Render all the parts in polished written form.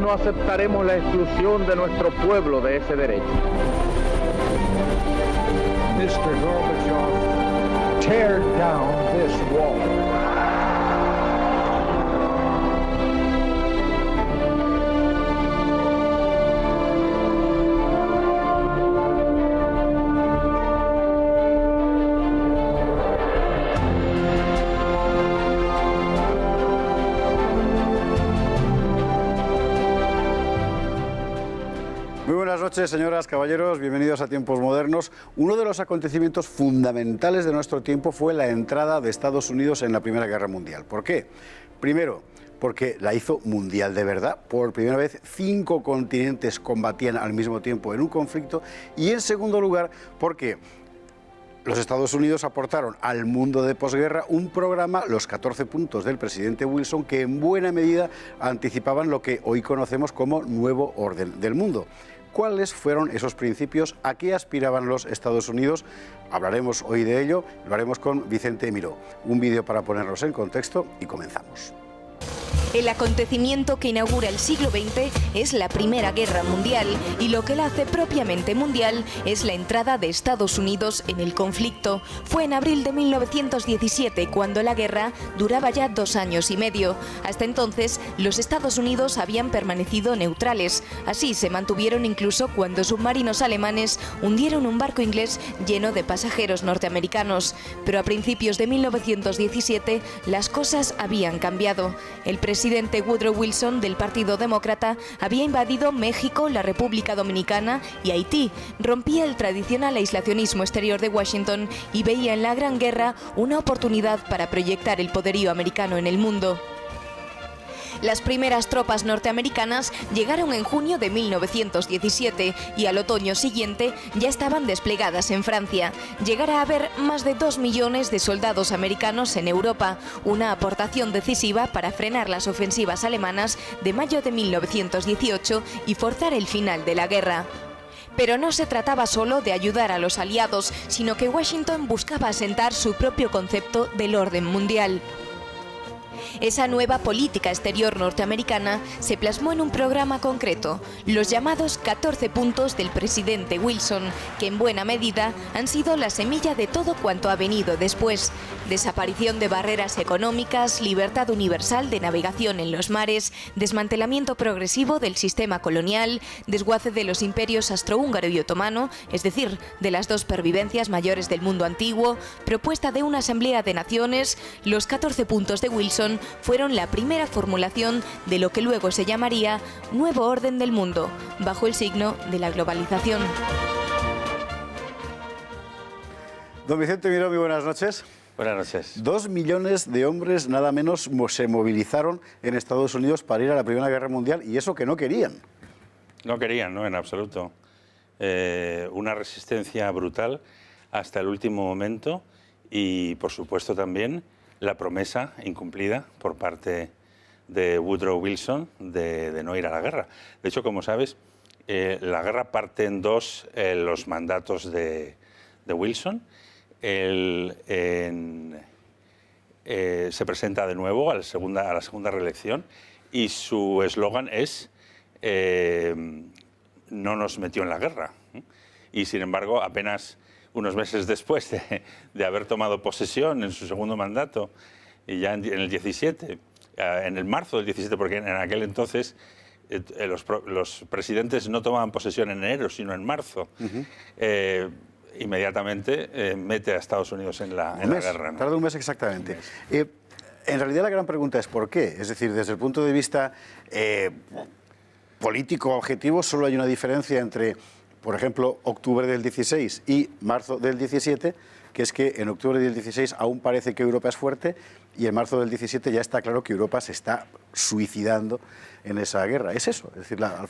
no aceptaremos la exclusión de nuestro pueblo de ese derecho. Mr. Gorbachev, tear down this wall. Muy buenas noches, señoras, caballeros, bienvenidos a Tiempos Modernos. Uno de los acontecimientos fundamentales de nuestro tiempo fue la entrada de Estados Unidos en la Primera Guerra Mundial. ¿Por qué? Primero, porque la hizo mundial de verdad. Por primera vez, 5 continentes combatían al mismo tiempo en un conflicto. Y en segundo lugar, porque los Estados Unidos aportaron al mundo de posguerra un programa, los 14 puntos del presidente Wilson, que en buena medida anticipaban lo que hoy conocemos como nuevo orden del mundo. ¿Cuáles fueron esos principios? ¿A qué aspiraban los Estados Unidos? Hablaremos hoy de ello, lo haremos con Vicente Miró. Un vídeo para ponernos en contexto y comenzamos. El acontecimiento que inaugura el siglo XX es la Primera Guerra Mundial y lo que la hace propiamente mundial es la entrada de Estados Unidos en el conflicto. Fue en abril de 1917 cuando la guerra duraba ya 2 años y medio. Hasta entonces, los Estados Unidos habían permanecido neutrales. Así se mantuvieron incluso cuando submarinos alemanes hundieron un barco inglés lleno de pasajeros norteamericanos. Pero a principios de 1917 las cosas habían cambiado. El presidente Woodrow Wilson del Partido Demócrata había invadido México, la República Dominicana y Haití. Rompía el tradicional aislacionismo exterior de Washington y veía en la Gran Guerra una oportunidad para proyectar el poderío americano en el mundo. Las primeras tropas norteamericanas llegaron en junio de 1917 y al otoño siguiente ya estaban desplegadas en Francia. Llegará a haber más de 2 millones de soldados americanos en Europa, una aportación decisiva para frenar las ofensivas alemanas de mayo de 1918 y forzar el final de la guerra. Pero no se trataba solo de ayudar a los aliados, sino que Washington buscaba asentar su propio concepto del orden mundial. Esa nueva política exterior norteamericana se plasmó en un programa concreto, los llamados 14 puntos del presidente Wilson, que en buena medida han sido la semilla de todo cuanto ha venido después. Desaparición de barreras económicas, libertad universal de navegación en los mares, desmantelamiento progresivo del sistema colonial, desguace de los imperios austrohúngaro y otomano, es decir, de las 2 pervivencias mayores del mundo antiguo, propuesta de una asamblea de naciones. Los 14 puntos de Wilson fueron la primera formulación de lo que luego se llamaría Nuevo Orden del Mundo, bajo el signo de la globalización. Don Vicente Miró, muy buenas noches. Buenas noches. 2 millones de hombres nada menos se movilizaron en Estados Unidos para ir a la Primera Guerra Mundial, y eso que no querían. No querían, no, en absoluto. Una resistencia brutal hasta el último momento y, por supuesto, también la promesa incumplida por parte de Woodrow Wilson de no ir a la guerra. De hecho, como sabes, la guerra parte en 2 los mandatos de Wilson. Él se presenta de nuevo a la segunda reelección y su eslogan es no nos metió en la guerra. Y, sin embargo, apenas unos meses después de haber tomado posesión en su segundo mandato, y ya en el 17, en el marzo del 17, porque en aquel entonces los presidentes no tomaban posesión en enero, sino en marzo, inmediatamente mete a Estados Unidos en la guerra, ¿no? Tarda un mes exactamente. En realidad la gran pregunta es ¿por qué? Es decir, desde el punto de vista político objetivo, solo hay una diferencia entre, por ejemplo, octubre del 16 y marzo del 17, que es que en octubre del 16 aún parece que Europa es fuerte y en marzo del 17 ya está claro que Europa se está suicidando en esa guerra. Es eso, es decir, la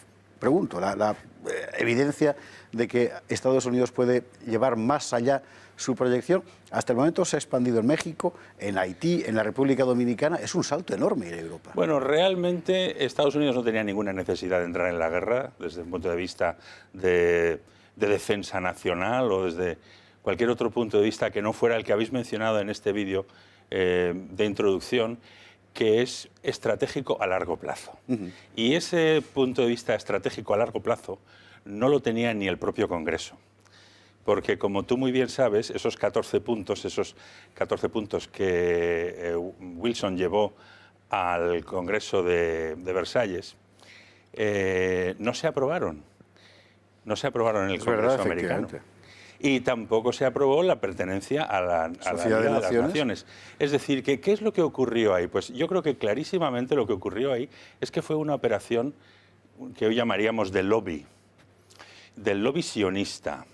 evidencia de que Estados Unidos puede llevar más allá su proyección. Hasta el momento se ha expandido en México, en Haití, en la República Dominicana. Es un salto enorme ir a Europa. Bueno, realmente Estados Unidos no tenía ninguna necesidad de entrar en la guerra desde el punto de vista de defensa nacional o desde cualquier otro punto de vista que no fuera el que habéis mencionado en este vídeo de introducción, que es estratégico a largo plazo. Y ese punto de vista estratégico a largo plazo no lo tenía ni el propio Congreso. Porque, como tú muy bien sabes, esos 14 puntos que Wilson llevó al Congreso de Versalles, no se aprobaron. No se aprobaron en el Congreso americano. Y tampoco se aprobó la pertenencia a la Liga de las Naciones. Es decir, ¿qué es lo que ocurrió ahí? Pues yo creo que clarísimamente lo que ocurrió ahí es que fue una operación que hoy llamaríamos de lobby, del lobby sionista,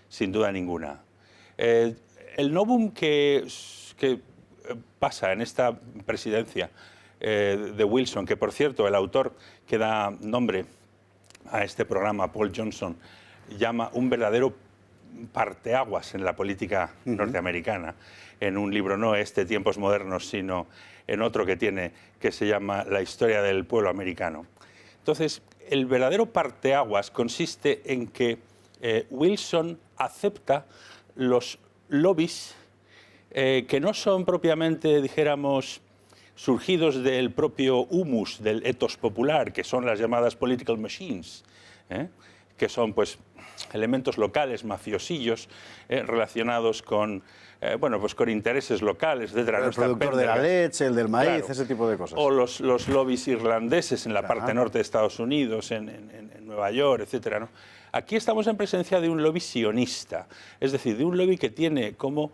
sin duda ninguna. El novum que pasa en esta presidencia de Wilson, que por cierto el autor que da nombre a este programa, Paul Johnson, llama un verdadero parteaguas en la política norteamericana, en un libro no Tiempos Modernos, sino en otro que tiene, que se llama La historia del pueblo americano. Entonces, el verdadero parteaguas consiste en que Wilson acepta los lobbies que no son propiamente, dijéramos, surgidos del propio humus, del ethos popular, que son las llamadas political machines, que son pues elementos locales, mafiosillos, relacionados con, bueno, pues con intereses locales, etcétera. El productor de la leche, el del maíz, claro, ese tipo de cosas. O los lobbies irlandeses en la parte norte de Estados Unidos, en Nueva York, etcétera, ¿no? Aquí estamos en presencia de un lobby sionista, es decir, de un lobby que tiene como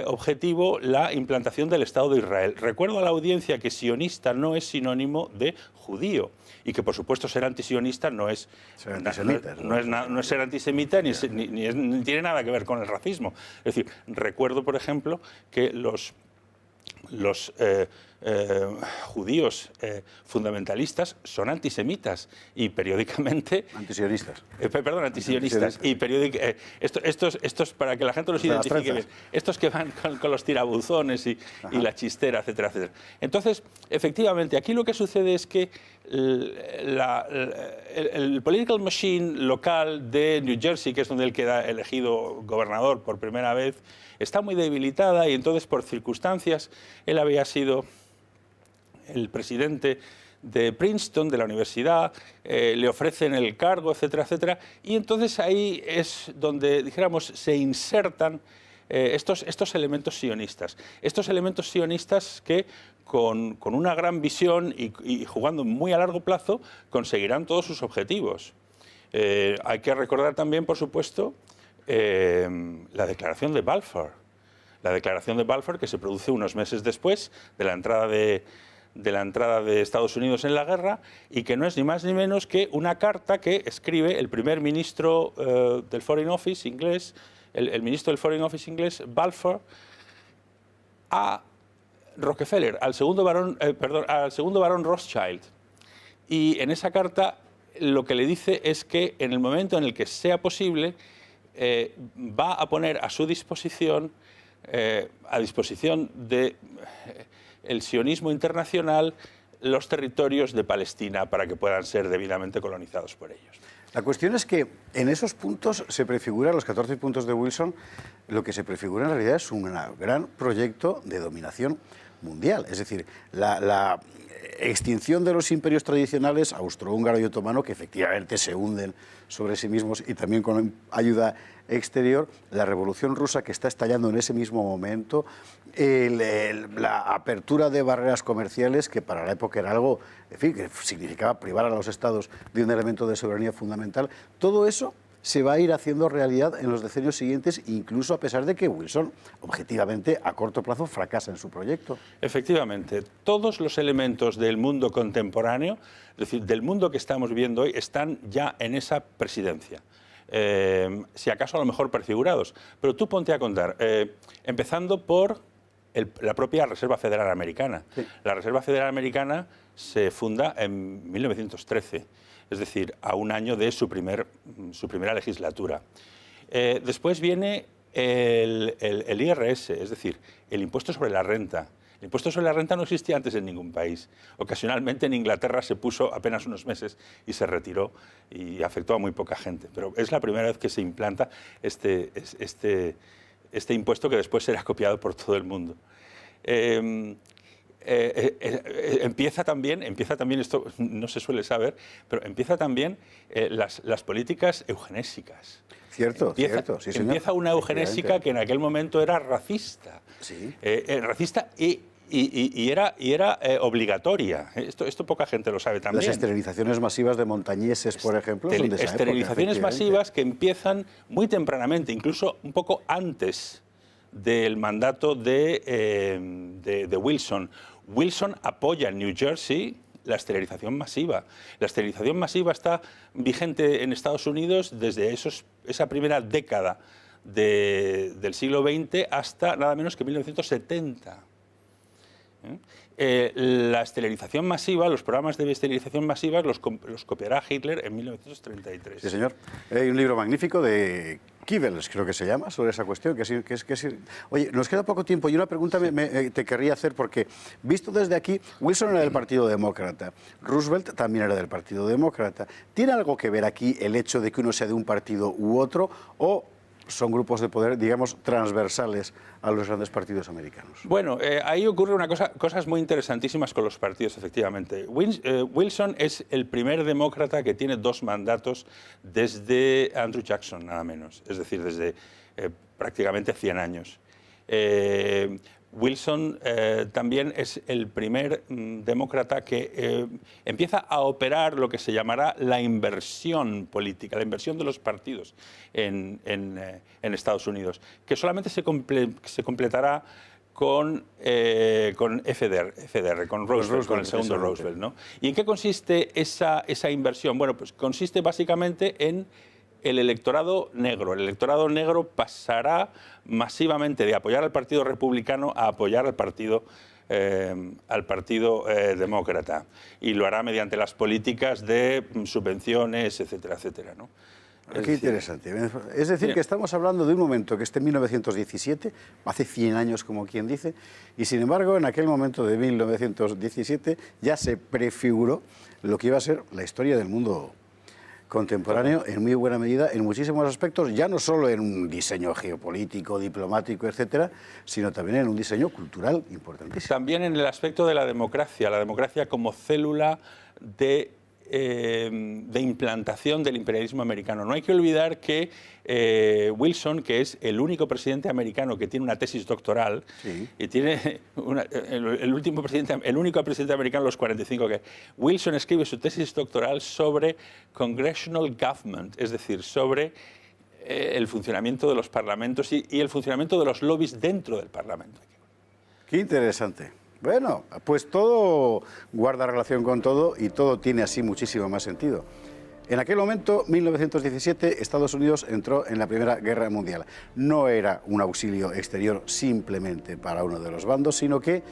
objetivo la implantación del Estado de Israel. Recuerdo a la audiencia que sionista no es sinónimo de judío y que, por supuesto, ser antisionista no es ser antisemita, no es ser antisemita ni tiene nada que ver con el racismo. Es decir, recuerdo, por ejemplo, que los judíos fundamentalistas son antisemitas y periódicamente... Antisionistas. Perdón, antisionistas. Y periódicamente... estos, para que la gente los identifique bien, estos que van con los tirabuzones y la chistera, etcétera, etcétera. Entonces, efectivamente, aquí lo que sucede es que el political machine local de New Jersey, que es donde él queda elegido gobernador por primera vez, está muy debilitada y entonces, por circunstancias, él había sido el presidente de Princeton, de la universidad, le ofrecen el cargo, etcétera, etcétera, y entonces ahí es donde, dijéramos, se insertan estos elementos sionistas. Estos elementos sionistas que, con una gran visión y jugando muy a largo plazo, conseguirán todos sus objetivos. Hay que recordar también, por supuesto, la declaración de Balfour. La declaración de Balfour, que se produce unos meses después de la entrada de Estados Unidos en la guerra, y que no es ni más ni menos que una carta que escribe el primer ministro del Foreign Office inglés, el ministro del Foreign Office inglés, Balfour, a Rockefeller, al segundo barón Rothschild. Y en esa carta lo que le dice es que en el momento en el que sea posible va a poner a su disposición, a disposición del sionismo internacional, los territorios de Palestina para que puedan ser debidamente colonizados por ellos. La cuestión es que en esos puntos se prefigura, los 14 puntos de Wilson, lo que se prefigura en realidad es un gran proyecto de dominación mundial. Es decir, la extinción de los imperios tradicionales austrohúngaro y otomano, que efectivamente se hunden sobre sí mismos y también con ayuda exterior, la revolución rusa que está estallando en ese mismo momento, la apertura de barreras comerciales, que para la época era algo, en fin, que significaba privar a los estados de un elemento de soberanía fundamental. Todo eso se va a ir haciendo realidad en los decenios siguientes, incluso a pesar de que Wilson, objetivamente, a corto plazo, fracasa en su proyecto. Efectivamente, todos los elementos del mundo contemporáneo, es decir, del mundo que estamos viviendo hoy, están ya en esa presidencia. Si acaso a lo mejor prefigurados. Pero tú ponte a contar, empezando por la propia Reserva Federal Americana. Sí. La Reserva Federal Americana se funda en 1913. Es decir, a un año de su primera legislatura. Después viene el IRS, es decir, el impuesto sobre la renta. El impuesto sobre la renta no existía antes en ningún país. Ocasionalmente en Inglaterra se puso apenas unos meses y se retiró y afectó a muy poca gente. Pero es la primera vez que se implanta este impuesto, que después será copiado por todo el mundo. empieza también, esto no se suele saber, pero empieza también las políticas eugenésicas. Cierto, cierto, sí, señor. Empieza una eugenésica que en aquel momento era racista. Sí. Racista y era obligatoria. Esto poca gente lo sabe también. Las esterilizaciones masivas de montañeses, por ejemplo, son de esa esterilizaciones época, masivas que empiezan muy tempranamente, incluso un poco antes del mandato de Wilson. Wilson apoya en New Jersey la esterilización masiva. La esterilización masiva está vigente en Estados Unidos desde esa primera década del siglo XX hasta nada menos que 1970. La esterilización masiva, los programas de esterilización masiva los copiará Hitler en 1933. Sí, señor. Hay un libro magnífico de Goebbels, creo que se llama, sobre esa cuestión. Oye, nos queda poco tiempo y una pregunta te querría hacer, porque visto desde aquí, Wilson era del Partido Demócrata, Roosevelt también era del Partido Demócrata. ¿Tiene algo que ver aquí el hecho de que uno sea de un partido u otro, o son grupos de poder, digamos, transversales a los grandes partidos americanos? Bueno, ahí ocurre cosas muy interesantísimas con los partidos, efectivamente. Wilson es el primer demócrata que tiene 2 mandatos desde Andrew Jackson, nada menos, es decir, desde prácticamente 100 años. Wilson también es el primer demócrata que empieza a operar lo que se llamará la inversión política, la inversión de los partidos en Estados Unidos, que solamente se completará con FDR, con Roosevelt, con el segundo Roosevelt, ¿no? ¿Y en qué consiste esa inversión? Bueno, pues consiste básicamente en el electorado negro. El electorado negro pasará masivamente de apoyar al Partido Republicano a apoyar al Partido Demócrata. Y lo hará mediante las políticas de subvenciones, etcétera, etcétera, ¿no? Qué interesante. Es decir, que estamos hablando de un momento que es 1917, hace 100 años, como quien dice, y sin embargo, en aquel momento de 1917 ya se prefiguró lo que iba a ser la historia del mundo contemporáneo, en muy buena medida, en muchísimos aspectos, ya no solo en un diseño geopolítico, diplomático, etcétera, sino también en un diseño cultural importantísimo. También en el aspecto de la democracia como célula de implantación del imperialismo americano. No hay que olvidar que Wilson, que es el único presidente americano que tiene una tesis doctoral, sí, y tiene el único presidente americano de los 45 que Wilson escribe su tesis doctoral sobre Congressional Government, es decir, sobre el funcionamiento de los parlamentos y el funcionamiento de los lobbies dentro del parlamento. Qué interesante. Bueno, pues todo guarda relación con todo y todo tiene así muchísimo más sentido. En aquel momento, 1917, Estados Unidos entró en la Primera Guerra Mundial. No era un auxilio exterior simplemente para uno de los bandos, sino que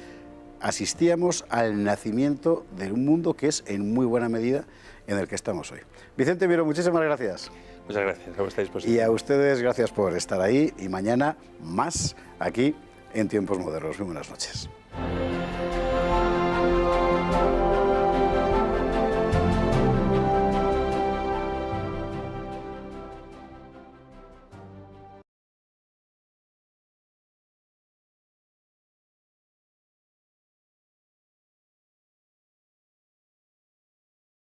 asistíamos al nacimiento de un mundo que es en muy buena medida en el que estamos hoy. Vicente Miró, muchísimas gracias. Muchas gracias, a vuestra disposición. Y a ustedes, gracias por estar ahí, y mañana más aquí en Tiempos Modernos. Muy buenas noches.